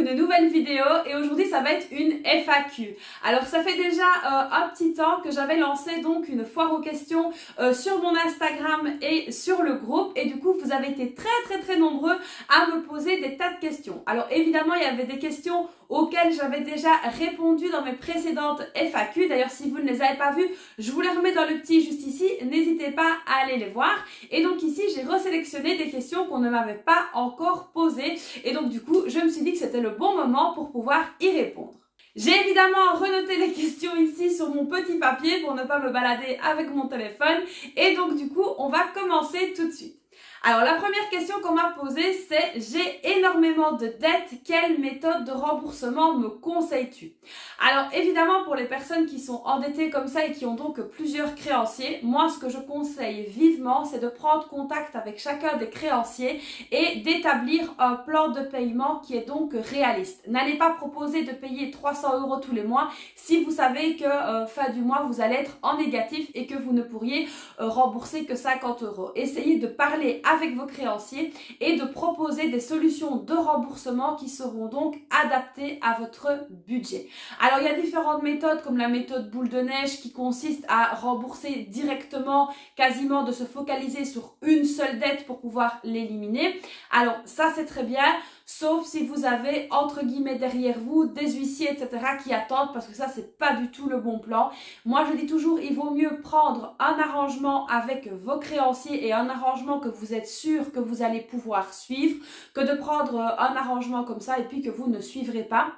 une nouvelle vidéo et aujourd'hui ça va être une FAQ. Alors ça fait déjà un petit temps que j'avais lancé donc une foire aux questions sur mon Instagram et sur le groupe et du coup vous avez été très nombreux à me poser des tas de questions. Alors évidemment il y avait des questions auxquelles j'avais déjà répondu dans mes précédentes FAQ. D'ailleurs si vous ne les avez pas vues, je vous les remets dans le petit juste ici, n'hésitez pas à aller les voir. Et donc ici j'ai resélectionné des questions qu'on ne m'avait pas encore posées et donc du coup je me suis dit que c'était le bon moment pour pouvoir y répondre. J'ai évidemment renoté les questions ici sur mon petit papier pour ne pas me balader avec mon téléphone et donc du coup on va commencer tout de suite. Alors la première question qu'on m'a posée c'est: j'ai énormément de dettes, quelle méthode de remboursement me conseilles-tu? Alors évidemment pour les personnes qui sont endettées comme ça et qui ont donc plusieurs créanciers, moi ce que je conseille vivement c'est de prendre contact avec chacun des créanciers et d'établir un plan de paiement qui est donc réaliste. N'allez pas proposer de payer 300 € tous les mois si vous savez que fin du mois vous allez être en négatif et que vous ne pourriez rembourser que 50 €. Essayez de parler avec vos créanciers et de proposer des solutions de remboursement qui seront donc adaptées à votre budget. Alors il y a différentes méthodes comme la méthode boule de neige qui consiste à rembourser directement, quasiment de se focaliser sur une seule dette pour pouvoir l'éliminer. Alors ça c'est très bien, sauf si vous avez entre guillemets derrière vous des huissiers etc. qui attendent, parce que ça c'est pas du tout le bon plan. Moi je dis toujours il vaut mieux prendre un arrangement avec vos créanciers et un arrangement que vous êtes sûr que vous allez pouvoir suivre, que de prendre un arrangement comme ça et puis que vous ne suivrez pas,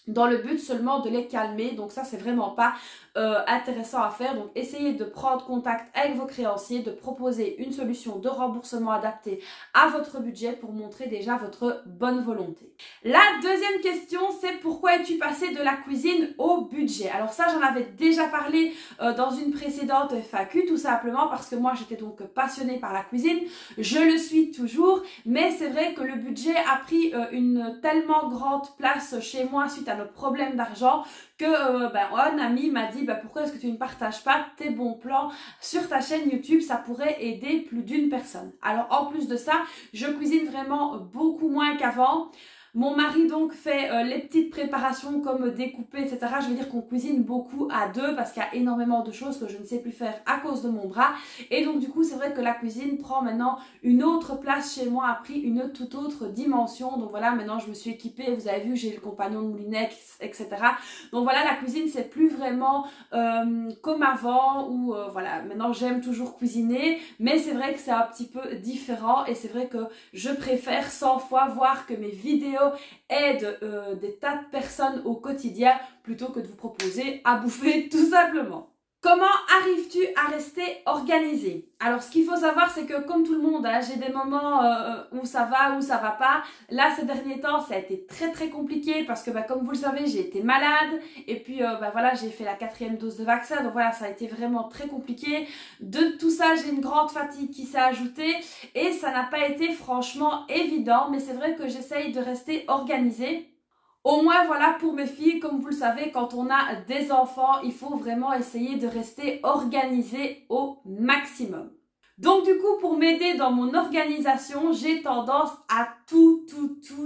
dans le but seulement de les calmer. Donc ça c'est vraiment pas intéressant à faire. Donc essayez de prendre contact avec vos créanciers, de proposer une solution de remboursement adaptée à votre budget pour montrer déjà votre bonne volonté. La deuxième question c'est: pourquoi es-tu passé de la cuisine au budget? Alors ça j'en avais déjà parlé dans une précédente FAQ, tout simplement parce que moi j'étais donc passionnée par la cuisine, je le suis toujours, mais c'est vrai que le budget a pris une tellement grande place chez moi suite à nos problèmes d'argent que un ami m'a dit pourquoi est-ce que tu ne partages pas tes bons plans sur ta chaîne YouTube, ça pourrait aider plus d'une personne. Alors en plus de ça, je cuisine vraiment beaucoup moins qu'avant. Mon mari donc fait les petites préparations comme découper etc. Je veux dire qu'on cuisine beaucoup à deux parce qu'il y a énormément de choses que je ne sais plus faire à cause de mon bras. Et donc du coup c'est vrai que la cuisine prend maintenant une autre place chez moi, a pris une toute autre dimension. Donc voilà, maintenant je me suis équipée, vous avez vu j'ai le compagnon de moulinet etc. Donc voilà, la cuisine c'est plus vraiment comme avant où voilà, maintenant j'aime toujours cuisiner, mais c'est vrai que c'est un petit peu différent et c'est vrai que je préfère 100 fois voir que mes vidéos aident des tas de personnes au quotidien plutôt que de vous proposer à bouffer tout simplement. Comment arrives-tu à rester organisé? Alors ce qu'il faut savoir c'est que comme tout le monde, hein, j'ai des moments où ça va pas. Là ces derniers temps ça a été très compliqué parce que comme vous le savez j'ai été malade et puis voilà, j'ai fait la 4e dose de vaccin, donc voilà ça a été vraiment très compliqué. De tout ça j'ai une grande fatigue qui s'est ajoutée et ça n'a pas été franchement évident, mais c'est vrai que j'essaye de rester organisée. Au moins voilà, pour mes filles, comme vous le savez, quand on a des enfants, il faut vraiment essayer de rester organisé au maximum. Donc du coup, pour m'aider dans mon organisation, j'ai tendance à tout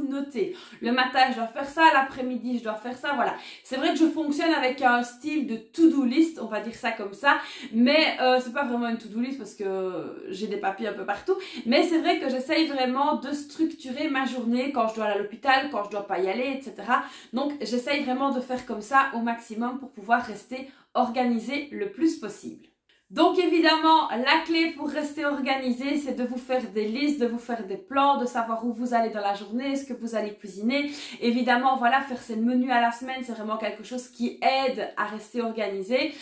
noter. Le matin, je dois faire ça, l'après-midi, je dois faire ça, voilà. C'est vrai que je fonctionne avec un style de to-do list, on va dire ça comme ça, mais c'est pas vraiment une to-do list parce que j'ai des papiers un peu partout, mais c'est vrai que j'essaye vraiment de structurer ma journée quand je dois aller à l'hôpital, quand je dois pas y aller, etc. Donc j'essaye vraiment de faire comme ça au maximum pour pouvoir rester organisée le plus possible. Donc évidemment, la clé pour rester organisé, c'est de vous faire des listes, de vous faire des plans, de savoir où vous allez dans la journée, ce que vous allez cuisiner. Évidemment, voilà, faire ces menus à la semaine, c'est vraiment quelque chose qui aide à rester organisé.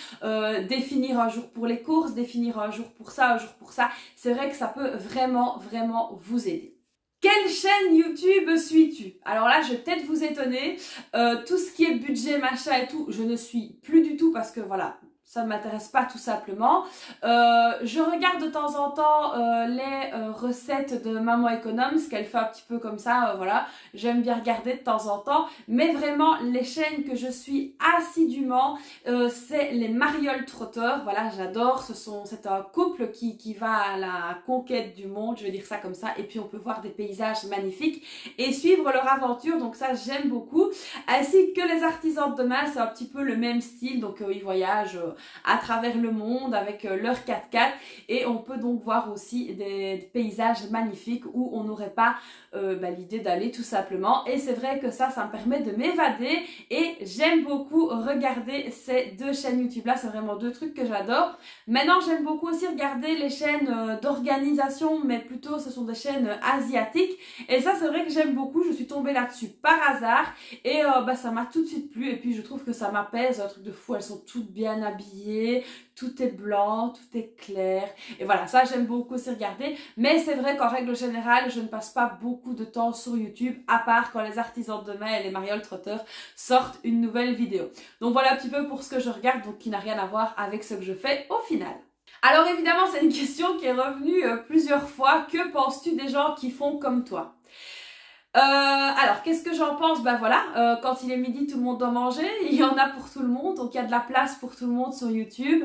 Définir un jour pour les courses, définir un jour pour ça, un jour pour ça. C'est vrai que ça peut vraiment vous aider. Quelle chaîne YouTube suis-tu? Alors là, je vais peut-être vous étonner. Tout ce qui est budget, machin et tout, je ne suis plus du tout parce que voilà, ça ne m'intéresse pas tout simplement. Je regarde de temps en temps les recettes de Maman Économe, ce qu'elle fait un petit peu comme ça, voilà. J'aime bien regarder de temps en temps, mais vraiment les chaînes que je suis assidûment, c'est les Marioles Trotter. Voilà, j'adore, c'est un couple qui va à la conquête du monde, je vais dire ça comme ça, et puis on peut voir des paysages magnifiques et suivre leur aventure, donc ça j'aime beaucoup. Ainsi que les artisans de demain, c'est un petit peu le même style, donc ils voyagent à travers le monde avec leur 4x4 et on peut donc voir aussi des paysages magnifiques où on n'aurait pas l'idée d'aller tout simplement, et c'est vrai que ça me permet de m'évader et j'aime beaucoup regarder ces deux chaînes YouTube là, c'est vraiment deux trucs que j'adore. Maintenant j'aime beaucoup aussi regarder les chaînes d'organisation, mais plutôt ce sont des chaînes asiatiques, et ça c'est vrai que j'aime beaucoup, je suis tombée là-dessus par hasard et ça m'a tout de suite plu, et puis je trouve que ça m'apaise, un truc de fou, elles sont toutes bien habillées, tout est blanc, tout est clair, et voilà, ça j'aime beaucoup aussi regarder, mais c'est vrai qu'en règle générale, je ne passe pas beaucoup de temps sur YouTube, à part quand les artisans de demain et les Marioles Trotter sortent une nouvelle vidéo. Donc voilà un petit peu pour ce que je regarde, donc qui n'a rien à voir avec ce que je fais au final. Alors évidemment, c'est une question qui est revenue plusieurs fois. Que penses-tu des gens qui font comme toi ? Alors, qu'est-ce que j'en pense? Ben voilà, quand il est midi, tout le monde doit manger. Il y en a pour tout le monde, donc il y a de la place pour tout le monde sur YouTube.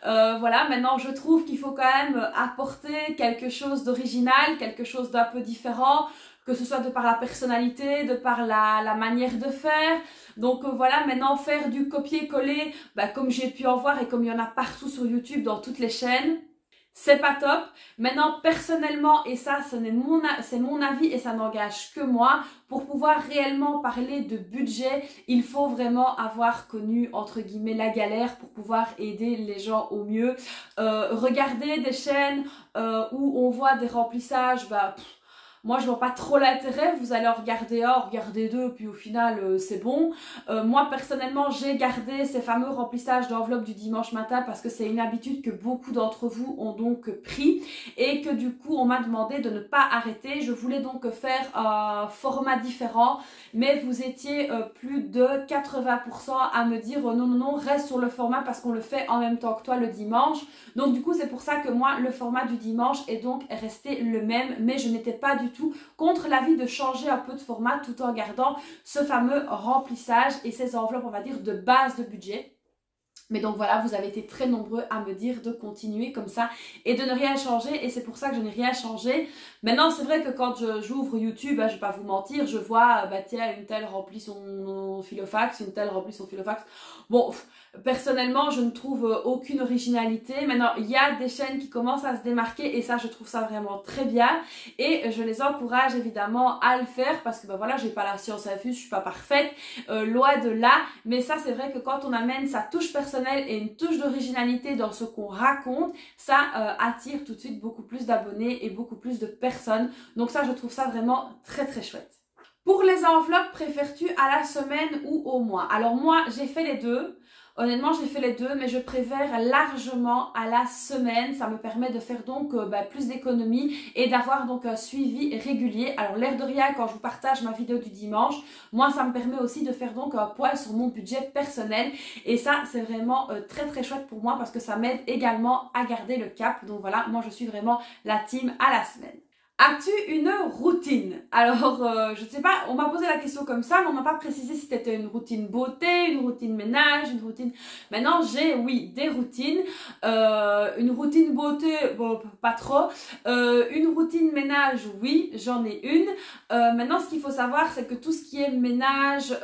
Voilà, maintenant, je trouve qu'il faut quand même apporter quelque chose d'original, quelque chose d'un peu différent, que ce soit de par la personnalité, de par la manière de faire. Donc voilà, maintenant, faire du copier-coller, comme j'ai pu en voir et comme il y en a partout sur YouTube, dans toutes les chaînes, c'est pas top. Maintenant, personnellement, et ça, c'est mon avis et ça n'engage que moi, pour pouvoir réellement parler de budget, il faut vraiment avoir connu, entre guillemets, la galère pour pouvoir aider les gens au mieux. Regardez des chaînes où on voit des remplissages, moi, je vois pas trop l'intérêt. Vous allez en regarder un, regarder deux, puis au final, c'est bon. Moi, personnellement, j'ai gardé ces fameux remplissages d'enveloppe du dimanche matin parce que c'est une habitude que beaucoup d'entre vous ont donc pris et que du coup, on m'a demandé de ne pas arrêter. Je voulais donc faire un format différent, mais vous étiez plus de 80% à me dire non, non, non, reste sur le format parce qu'on le fait en même temps que toi le dimanche. Donc du coup, c'est pour ça que moi, le format du dimanche est donc resté le même, mais je n'étais pas du tout contre l'avis de changer un peu de format tout en gardant ce fameux remplissage et ces enveloppes, on va dire, de base de budget. Mais donc voilà, vous avez été très nombreux à me dire de continuer comme ça et de ne rien changer, et c'est pour ça que je n'ai rien changé. Maintenant, c'est vrai que quand j'ouvre YouTube, je vais pas vous mentir, je vois, tiens, une telle remplit son filofax, une telle remplit son filofax. Bon, personnellement, je ne trouve aucune originalité. Maintenant, il y a des chaînes qui commencent à se démarquer et ça, je trouve ça vraiment très bien. Et je les encourage évidemment à le faire parce que voilà, j'ai pas la science infuse, je suis pas parfaite, loin de là. Mais ça, c'est vrai que quand on amène sa touche personnelle et une touche d'originalité dans ce qu'on raconte, ça attire tout de suite beaucoup plus d'abonnés et beaucoup plus de personnes. Donc ça, je trouve ça vraiment très très chouette. Pour les enveloppes, préfères-tu à la semaine ou au mois? Alors moi, j'ai fait les deux. Honnêtement, j'ai fait les deux, mais je préfère largement à la semaine. Ça me permet de faire donc plus d'économies et d'avoir donc un suivi régulier. Alors l'air de rien, quand je vous partage ma vidéo du dimanche, moi ça me permet aussi de faire donc un point sur mon budget personnel. Et ça, c'est vraiment très très chouette pour moi parce que ça m'aide également à garder le cap. Donc voilà, moi je suis vraiment la team à la semaine. As-tu une routine? Alors, je ne sais pas, on m'a posé la question comme ça, mais on m'a pas précisé si c'était une routine beauté, une routine ménage, une routine... Maintenant, j'ai, oui, des routines. Une routine beauté, bon, pas trop. Une routine ménage, oui, j'en ai une. Maintenant, ce qu'il faut savoir, c'est que tout ce qui est ménage,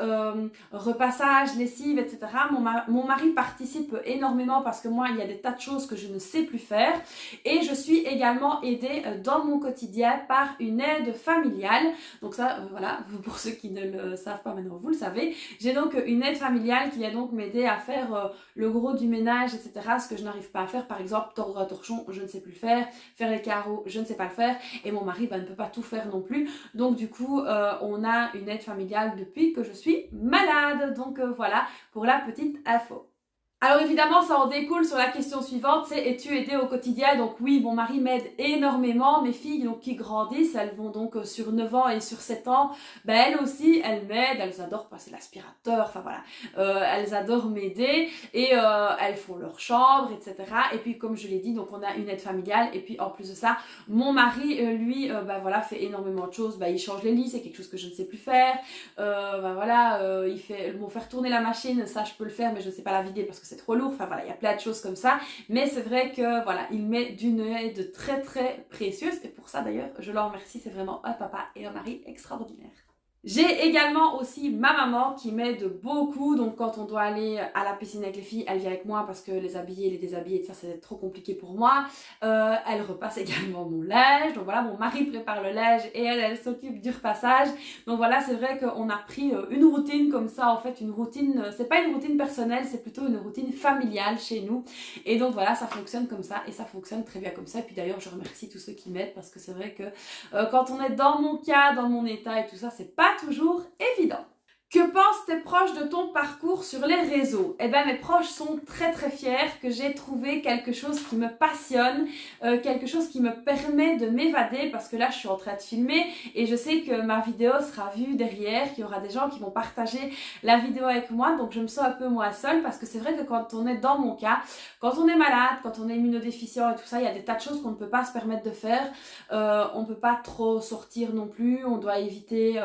repassage, lessive, etc., mon mari participe énormément parce que moi, il y a des tas de choses que je ne sais plus faire. Et je suis également aidée dans mon quotidien par une aide familiale. Donc ça, voilà, pour ceux qui ne le savent pas maintenant, vous le savez. J'ai donc une aide familiale qui vient donc m'aider à faire le gros du ménage, etc. Ce que je n'arrive pas à faire, par exemple, tordre un torchon, je ne sais plus le faire. Faire les carreaux, je ne sais pas le faire. Et mon mari ne peut pas tout faire non plus. Donc du coup, on a une aide familiale depuis que je suis malade. Donc voilà, pour la petite info. Alors évidemment, ça en découle sur la question suivante, c'est es-tu aidée au quotidien? Donc oui, mon mari m'aide énormément, mes filles donc, qui grandissent, elles vont donc sur 9 ans et sur 7 ans, ben elles aussi, elles m'aident, elles adorent passer l'aspirateur, enfin voilà, elles adorent m'aider et elles font leur chambre, etc. Et puis comme je l'ai dit, donc on a une aide familiale et puis en plus de ça, mon mari, lui, ben voilà, fait énormément de choses, ben, il change les lits, c'est quelque chose que je ne sais plus faire, ben voilà, il fait, bon, faire tourner la machine, ça je peux le faire, mais je ne sais pas la vider parce que c'est trop lourd, enfin voilà, il y a plein de choses comme ça, mais c'est vrai que voilà, il met d'une aide très très précieuse et pour ça d'ailleurs, je le remercie, c'est vraiment un papa et un mari extraordinaire. J'ai également aussi ma maman qui m'aide beaucoup, donc quand on doit aller à la piscine avec les filles, elle vient avec moi parce que les habiller, les déshabiller, ça c'est trop compliqué pour moi. Elle repasse également mon linge, donc voilà, mon mari prépare le linge et elle s'occupe du repassage. Donc voilà, c'est vrai qu'on a pris une routine comme ça, en fait une routine, c'est pas une routine personnelle, c'est plutôt une routine familiale chez nous. Et donc voilà, ça fonctionne comme ça et ça fonctionne très bien comme ça. Et puis d'ailleurs, je remercie tous ceux qui m'aident parce que c'est vrai que quand on est dans mon cas, dans mon état et tout ça, c'est pas toujours évident. Que pensent tes proches de ton parcours sur les réseaux? Eh bien, mes proches sont très très fiers que j'ai trouvé quelque chose qui me passionne, quelque chose qui me permet de m'évader parce que là, je suis en train de filmer et je sais que ma vidéo sera vue derrière, qu'il y aura des gens qui vont partager la vidéo avec moi, donc je me sens un peu moins seule parce que c'est vrai que quand on est dans mon cas, quand on est malade, quand on est immunodéficient et tout ça, il y a des tas de choses qu'on ne peut pas se permettre de faire. On ne peut pas trop sortir non plus, on doit éviter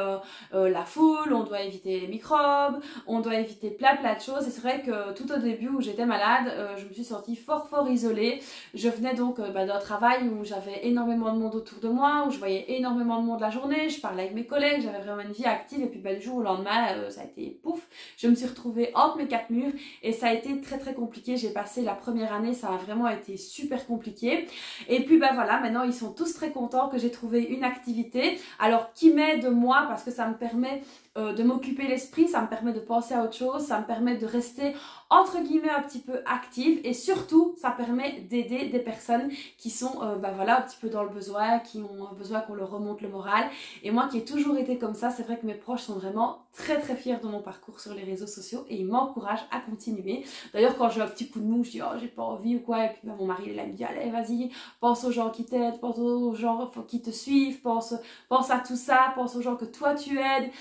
la foule, on doit éviter les microbes, on doit éviter plein de choses et c'est vrai que tout au début où j'étais malade, je me suis sentie fort isolée. Je venais donc d'un travail où j'avais énormément de monde autour de moi, où je voyais énormément de monde la journée, je parlais avec mes collègues, j'avais vraiment une vie active et puis du jour au lendemain, ça a été pouf, je me suis retrouvée entre mes quatre murs et ça a été très très compliqué. J'ai passé la première année, ça a vraiment été super compliqué et puis voilà, maintenant ils sont tous très contents que j'ai trouvé une activité, alors qui m'aide moi parce que ça me permet de m'occuper l'esprit, ça me permet de penser à autre chose, ça me permet de rester entre guillemets un petit peu active et surtout ça permet d'aider des personnes qui sont voilà, un petit peu dans le besoin, qui ont besoin qu'on leur remonte le moral. Et moi qui ai toujours été comme ça, c'est vrai que mes proches sont vraiment très très fiers de mon parcours sur les réseaux sociaux et ils m'encouragent à continuer. D'ailleurs quand j'ai un petit coup de mou, je dis oh j'ai pas envie ou quoi, et puis mon mari il me dit allez vas-y, pense aux gens qui t'aident, pense aux gens qui te suivent, pense à tout ça, pense aux gens que toi tu aides.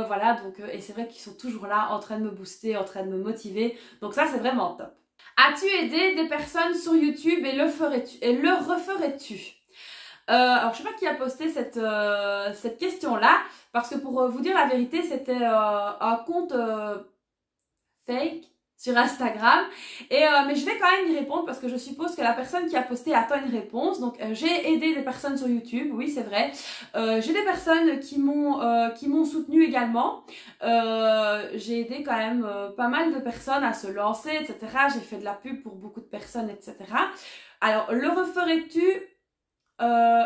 Voilà, donc, et c'est vrai qu'ils sont toujours là en train de me booster, en train de me motiver. Donc ça, c'est vraiment top. As-tu aidé des personnes sur YouTube et le referais-tu? Alors, je sais pas qui a posté cette question-là, parce que pour vous dire la vérité, c'était un compte fake sur Instagram mais je vais quand même y répondre parce que je suppose que la personne qui a posté attend une réponse. Donc j'ai aidé des personnes sur YouTube, oui c'est vrai, j'ai des personnes qui m'ont soutenue également, j'ai aidé quand même pas mal de personnes à se lancer, etc. J'ai fait de la pub pour beaucoup de personnes, etc. Alors le referais-tu?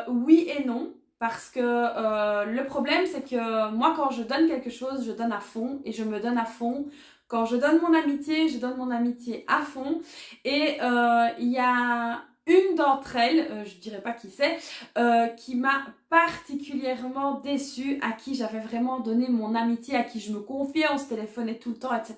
Oui et non. Parce que le problème c'est que moi quand je donne quelque chose, je donne à fond et je me donne à fond. Quand je donne mon amitié, je donne mon amitié à fond. Et il y a une d'entre elles, je dirais pas qui c'est, qui m'a particulièrement déçue, à qui j'avais vraiment donné mon amitié, à qui je me confiais, on se téléphonait tout le temps, etc.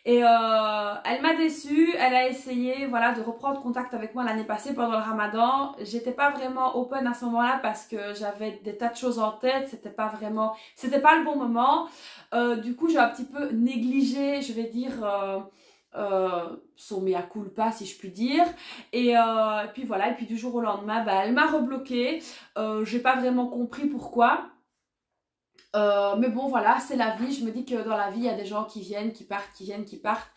Et elle m'a déçue, elle a essayé voilà, de reprendre contact avec moi l'année passée pendant le ramadan. J'étais pas vraiment open à ce moment-là parce que j'avais des tas de choses en tête, c'était pas le bon moment. Du coup j'ai un petit peu négligé, je vais dire, son mea culpa si je puis dire. Et puis voilà, et puis du jour au lendemain, elle m'a rebloqué. J'ai pas vraiment compris pourquoi. Mais bon voilà, c'est la vie, je me dis que dans la vie il y a des gens qui viennent, qui partent, qui viennent, qui partent.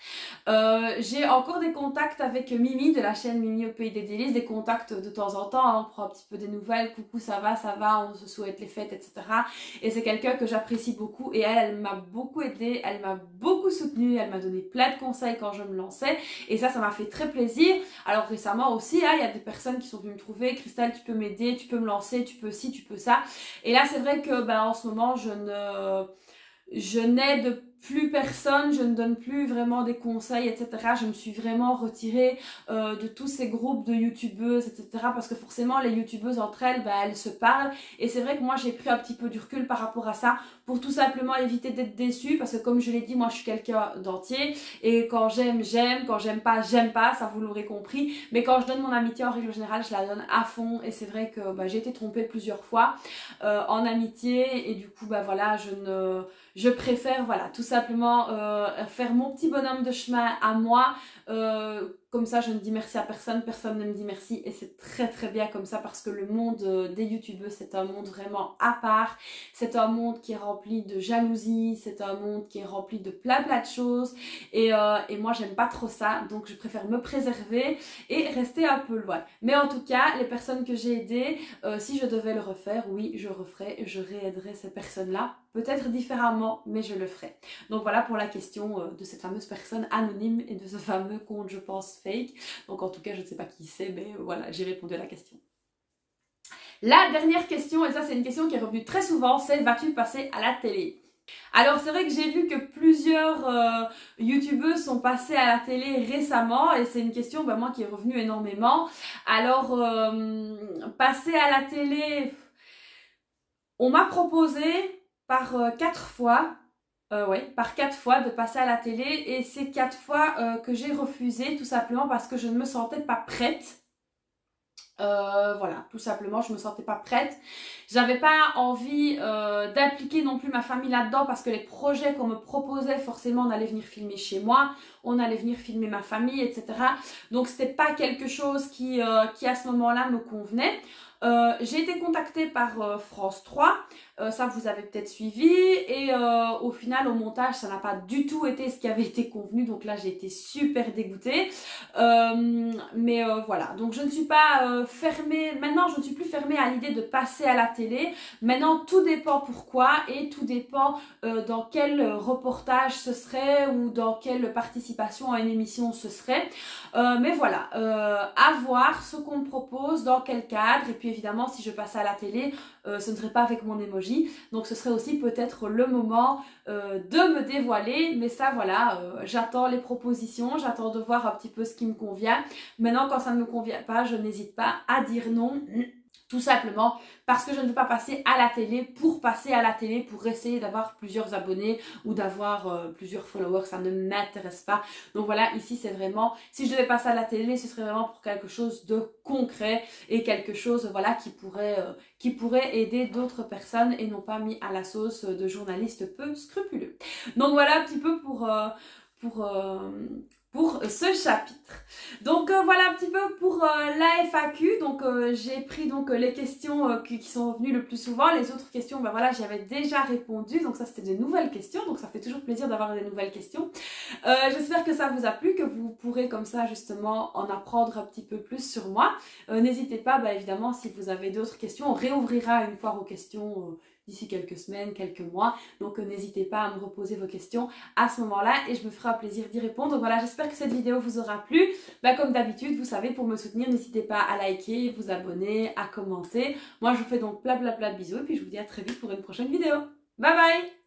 J'ai encore des contacts avec Mimi de la chaîne Mimi au pays des délices, des contacts de temps en temps, hein, on prend un petit peu des nouvelles, coucou ça va, on se souhaite les fêtes, etc. Et c'est quelqu'un que j'apprécie beaucoup et elle m'a beaucoup aidée, elle m'a beaucoup soutenue, elle m'a donné plein de conseils quand je me lançais et ça m'a fait très plaisir. Alors récemment aussi, hein, il y a des personnes qui sont venues me trouver, Christelle tu peux m'aider, tu peux me lancer, tu peux ci, tu peux ça. Et là c'est vrai que en ce moment je n'aide plus personne, je ne donne plus vraiment des conseils, etc. Je me suis vraiment retirée de tous ces groupes de youtubeuses, etc. Parce que forcément les youtubeuses entre elles, elles se parlent. Et c'est vrai que moi j'ai pris un petit peu du recul par rapport à ça pour tout simplement éviter d'être déçue. Parce que comme je l'ai dit, moi je suis quelqu'un d'entier. Et quand j'aime, j'aime. Quand j'aime pas, ça vous l'aurez compris. Mais quand je donne mon amitié en règle générale, je la donne à fond. Et c'est vrai que j'ai été trompée plusieurs fois en amitié. Et du coup, voilà, je préfère, voilà, tout simplement faire mon petit bonhomme de chemin à moi. Comme ça, je ne dis merci à personne, personne ne me dit merci. Et c'est très très bien comme ça parce que le monde des youtubeurs, c'est un monde vraiment à part. C'est un monde qui est rempli de jalousie, c'est un monde qui est rempli de plein de choses. Et moi, j'aime pas trop ça. Donc, je préfère me préserver et rester un peu loin. Mais en tout cas, les personnes que j'ai aidées, si je devais le refaire, oui, je referais, je réaiderais ces personnes-là. Peut-être différemment, mais je le ferai. Donc voilà pour la question de cette fameuse personne anonyme et de ce fameux compte, je pense, fake. Donc en tout cas, je ne sais pas qui c'est, mais voilà, j'ai répondu à la question. La dernière question, et ça c'est une question qui est revenue très souvent, c'est vas-tu passer à la télé ? Alors c'est vrai que j'ai vu que plusieurs youtubeuses sont passées à la télé récemment et c'est une question moi qui est revenue énormément. Alors passer à la télé, on m'a proposé par 4 fois, par 4 fois de passer à la télé et c'est 4 fois que j'ai refusé tout simplement parce que je ne me sentais pas prête. Voilà, tout simplement, je me sentais pas prête. J'avais pas envie d'impliquer non plus ma famille là-dedans parce que les projets qu'on me proposait, forcément, on allait venir filmer chez moi, on allait venir filmer ma famille, etc. Donc, c'était pas quelque chose qui à ce moment-là me convenait. J'ai été contactée par France 3, ça vous avez peut-être suivi et au final au montage ça n'a pas du tout été ce qui avait été convenu, donc là j'ai été super dégoûtée, mais voilà, donc je ne suis pas fermée, maintenant je ne suis plus fermée à l'idée de passer à la télé. Maintenant tout dépend pourquoi et tout dépend dans quel reportage ce serait ou dans quelle participation à une émission ce serait, mais voilà, à voir ce qu'on me propose, dans quel cadre. Et puis évidemment si je passais à la télé, ce ne serait pas avec mon emoji, donc ce serait aussi peut-être le moment de me dévoiler, mais ça voilà, j'attends les propositions, j'attends de voir un petit peu ce qui me convient. Maintenant quand ça ne me convient pas, je n'hésite pas à dire non, tout simplement parce que je ne veux pas passer à la télé pour passer à la télé, pour essayer d'avoir plusieurs abonnés ou d'avoir plusieurs followers, ça ne m'intéresse pas. Donc voilà, ici c'est vraiment, si je devais passer à la télé, ce serait vraiment pour quelque chose de concret et quelque chose voilà qui pourrait aider d'autres personnes et non pas mis à la sauce de journalistes peu scrupuleux. Donc voilà un petit peu pour ce chapitre. Donc voilà un petit peu pour la FAQ. Donc j'ai pris donc les questions qui sont revenues le plus souvent. Les autres questions, voilà, j'y avais déjà répondu. Donc ça c'était de nouvelles questions. Donc ça fait toujours plaisir d'avoir des nouvelles questions. J'espère que ça vous a plu, que vous pourrez comme ça justement en apprendre un petit peu plus sur moi. N'hésitez pas, évidemment, si vous avez d'autres questions, on réouvrira une foire aux questions d'ici quelques semaines, quelques mois. Donc n'hésitez pas à me reposer vos questions à ce moment-là et je me ferai un plaisir d'y répondre. Donc voilà, j'espère que cette vidéo vous aura plu. Comme d'habitude, vous savez, pour me soutenir, n'hésitez pas à liker, vous abonner, à commenter. Moi, je vous fais donc plein de bisous et puis je vous dis à très vite pour une prochaine vidéo. Bye bye!